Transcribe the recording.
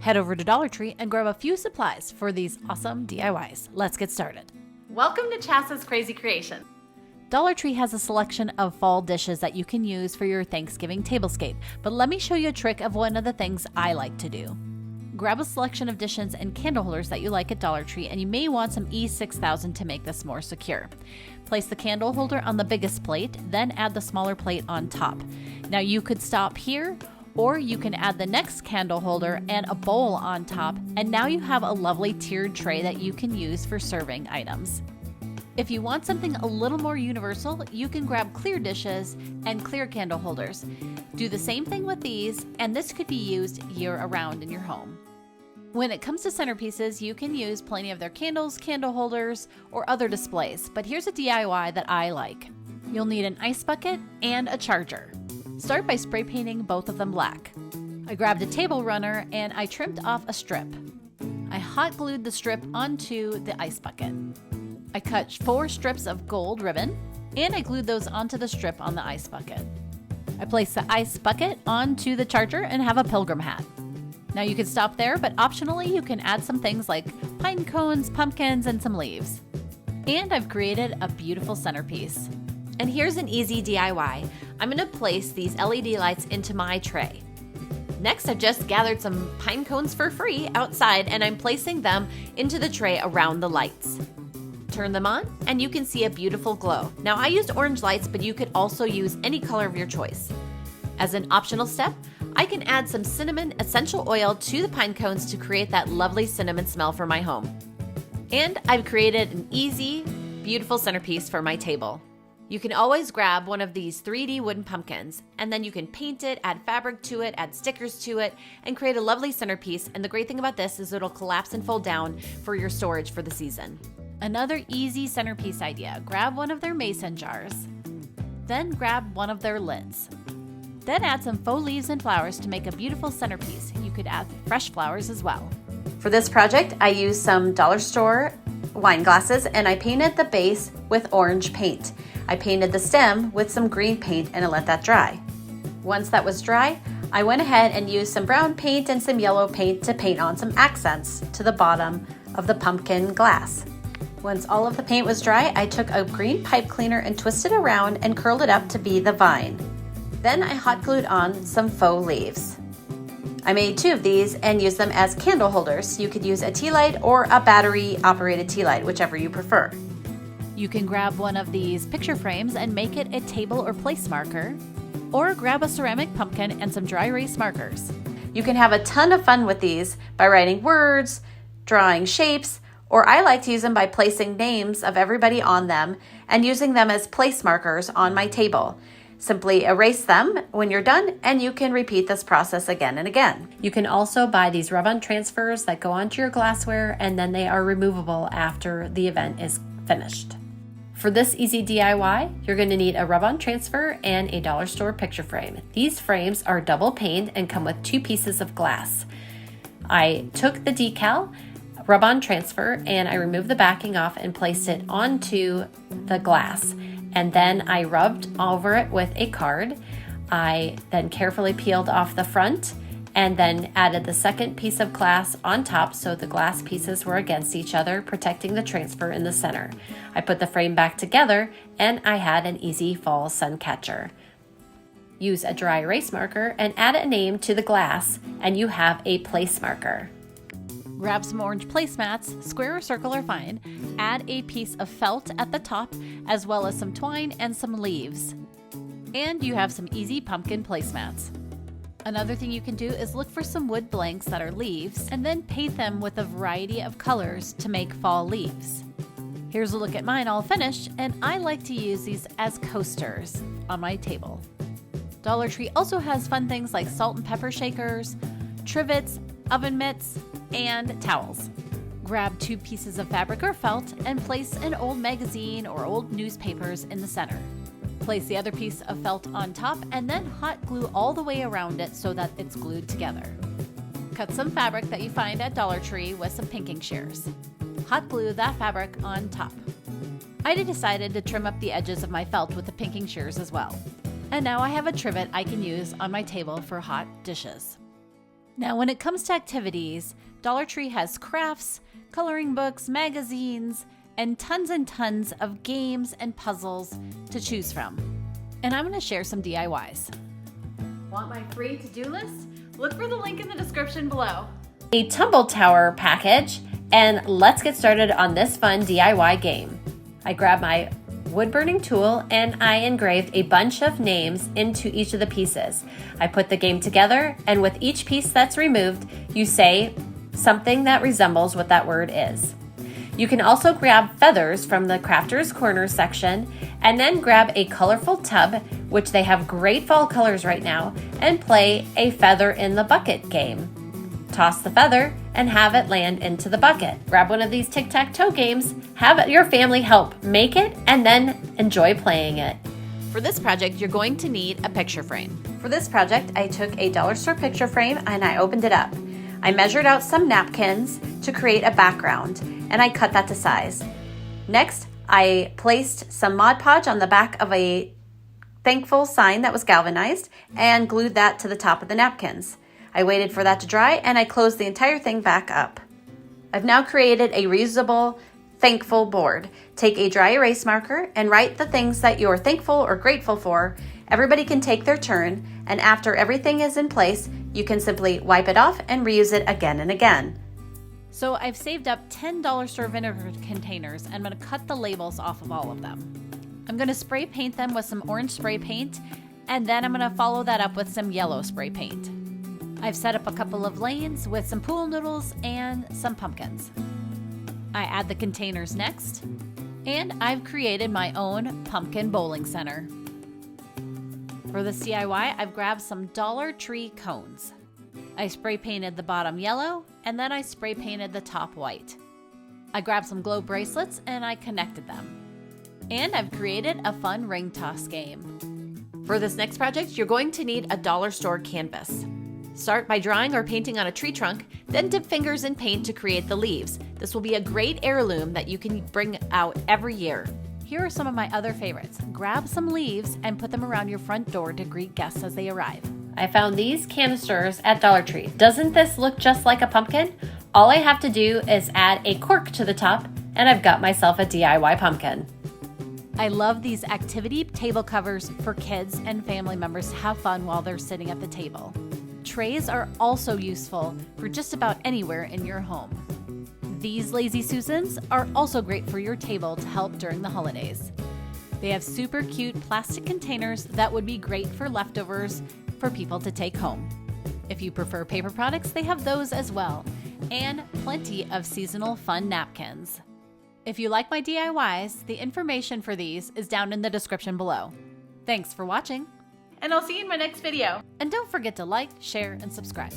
Head over to Dollar Tree and grab a few supplies for these awesome DIYs. Let's get started. Welcome to Chas's Crazy Creations. Dollar Tree has a selection of fall dishes that you can use for your Thanksgiving tablescape, but let me show you a trick of one of the things I like to do. Grab a selection of dishes and candle holders that you like at Dollar Tree, and you may want some E6000 to make this more secure. Place the candle holder on the biggest plate, then add the smaller plate on top. Now you could stop here, or you can add the next candle holder and a bowl on top, and now you have a lovely tiered tray that you can use for serving items. If you want something a little more universal, you can grab clear dishes and clear candle holders. Do the same thing with these, and this could be used year-round in your home. When it comes to centerpieces, you can use plenty of their candles, candle holders, or other displays, but here's a DIY that I like. You'll need an ice bucket and a charger. Start by spray painting both of them black. I grabbed a table runner and I trimmed off a strip. I hot glued the strip onto the ice bucket. I cut 4 strips of gold ribbon, and I glued those onto the strip on the ice bucket. I placed the ice bucket onto the charger and have a pilgrim hat. Now you can stop there, but optionally you can add some things like pine cones, pumpkins, and some leaves. And I've created a beautiful centerpiece. And here's an easy DIY. I'm going to place these LED lights into my tray. Next, I've just gathered some pine cones for free outside, and I'm placing them into the tray around the lights. Turn them on and you can see a beautiful glow. Now I used orange lights, but you could also use any color of your choice. As an optional step, I can add some cinnamon essential oil to the pine cones to create that lovely cinnamon smell for my home. And I've created an easy, beautiful centerpiece for my table. You can always grab one of these 3D wooden pumpkins, and then you can paint it, add fabric to it, add stickers to it, and create a lovely centerpiece. And the great thing about this is it'll collapse and fold down for your storage for the season. Another easy centerpiece idea, grab one of their mason jars, then grab one of their lids. Then add some faux leaves and flowers to make a beautiful centerpiece. You could add fresh flowers as well. For this project, I used some dollar store wine glasses and I painted the base with orange paint. I painted the stem with some green paint and I let that dry. Once that was dry, I went ahead and used some brown paint and some yellow paint to paint on some accents to the bottom of the pumpkin glass. Once all of the paint was dry, I took a green pipe cleaner and twisted around and curled it up to be the vine. Then I hot glued on some faux leaves. I made 2 of these and used them as candle holders. You could use a tea light or a battery operated tea light, whichever you prefer. You can grab one of these picture frames and make it a table or place marker, or grab a ceramic pumpkin and some dry erase markers. You can have a ton of fun with these by writing words, drawing shapes, or I like to use them by placing names of everybody on them and using them as place markers on my table. Simply erase them when you're done and you can repeat this process again and again. You can also buy these rub-on transfers that go onto your glassware and then they are removable after the event is finished. For this easy DIY, you're going to need a rub-on transfer and a dollar store picture frame. These frames are double paned and come with 2 pieces of glass. I took the decal rub-on transfer and I removed the backing off and placed it onto the glass. And then I rubbed over it with a card. I then carefully peeled off the front and then added the second piece of glass on top so the glass pieces were against each other, protecting the transfer in the center. I put the frame back together and I had an easy fall sun catcher. Use a dry erase marker and add a name to the glass and you have a place marker. Grab some orange placemats, square or circle are fine. Add a piece of felt at the top, as well as some twine and some leaves. And you have some easy pumpkin placemats. Another thing you can do is look for some wood blanks that are leaves, and then paint them with a variety of colors to make fall leaves. Here's a look at mine all finished, and I like to use these as coasters on my table. Dollar Tree also has fun things like salt and pepper shakers, trivets, oven mitts, and towels. Grab 2 pieces of fabric or felt and place an old magazine or old newspapers in the center. Place the other piece of felt on top and then hot glue all the way around it so that it's glued together. Cut some fabric that you find at Dollar Tree with some pinking shears. Hot glue that fabric on top. I decided to trim up the edges of my felt with the pinking shears as well. And now I have a trivet I can use on my table for hot dishes. Now, when it comes to activities, Dollar Tree has crafts, coloring books, magazines, and tons of games and puzzles to choose from. And I'm gonna share some DIYs. Want my free to-do list? Look for the link in the description below. A tumble tower package, and let's get started on this fun DIY game. I grabbed my wood burning tool and I engraved a bunch of names into each of the pieces. I put the game together, and with each piece that's removed, you say something that resembles what that word is. You can also grab feathers from the Crafter's Corner section and then grab a colorful tub, which they have great fall colors right now, and play a feather in the bucket game. Toss the feather and have it land into the bucket. Grab one of these tic-tac-toe games, have your family help make it, and then enjoy playing it. For this project, you're going to need a picture frame. For this project, I took a dollar store picture frame and I opened it up. I measured out some napkins to create a background, and I cut that to size. Next, I placed some Mod Podge on the back of a thankful sign that was galvanized and glued that to the top of the napkins. I waited for that to dry and I closed the entire thing back up. I've now created a reusable thankful board. Take a dry erase marker and write the things that you're thankful or grateful for. Everybody can take their turn, and after everything is in place, you can simply wipe it off and reuse it again and again. So I've saved up 10 dollar store vinegar containers and I'm gonna cut the labels off of all of them. I'm gonna spray paint them with some orange spray paint, and then I'm gonna follow that up with some yellow spray paint. I've set up a couple of lanes with some pool noodles and some pumpkins. I add the containers next, and I've created my own pumpkin bowling center. For this DIY, I've grabbed some Dollar Tree cones. I spray painted the bottom yellow, and then I spray painted the top white. I grabbed some glow bracelets and I connected them. And I've created a fun ring toss game. For this next project, you're going to need a dollar store canvas. Start by drawing or painting on a tree trunk, then dip fingers in paint to create the leaves. This will be a great heirloom that you can bring out every year. Here are some of my other favorites. Grab some leaves and put them around your front door to greet guests as they arrive. I found these canisters at Dollar Tree. Doesn't this look just like a pumpkin? All I have to do is add a cork to the top, and I've got myself a DIY pumpkin. I love these activity table covers for kids and family members to have fun while they're sitting at the table. Trays are also useful for just about anywhere in your home. These Lazy Susans are also great for your table to help during the holidays. They have super cute plastic containers that would be great for leftovers for people to take home. If you prefer paper products, they have those as well, and plenty of seasonal fun napkins. If you like my DIYs, the information for these is down in the description below. Thanks for watching, and I'll see you in my next video. And don't forget to like, share, and subscribe.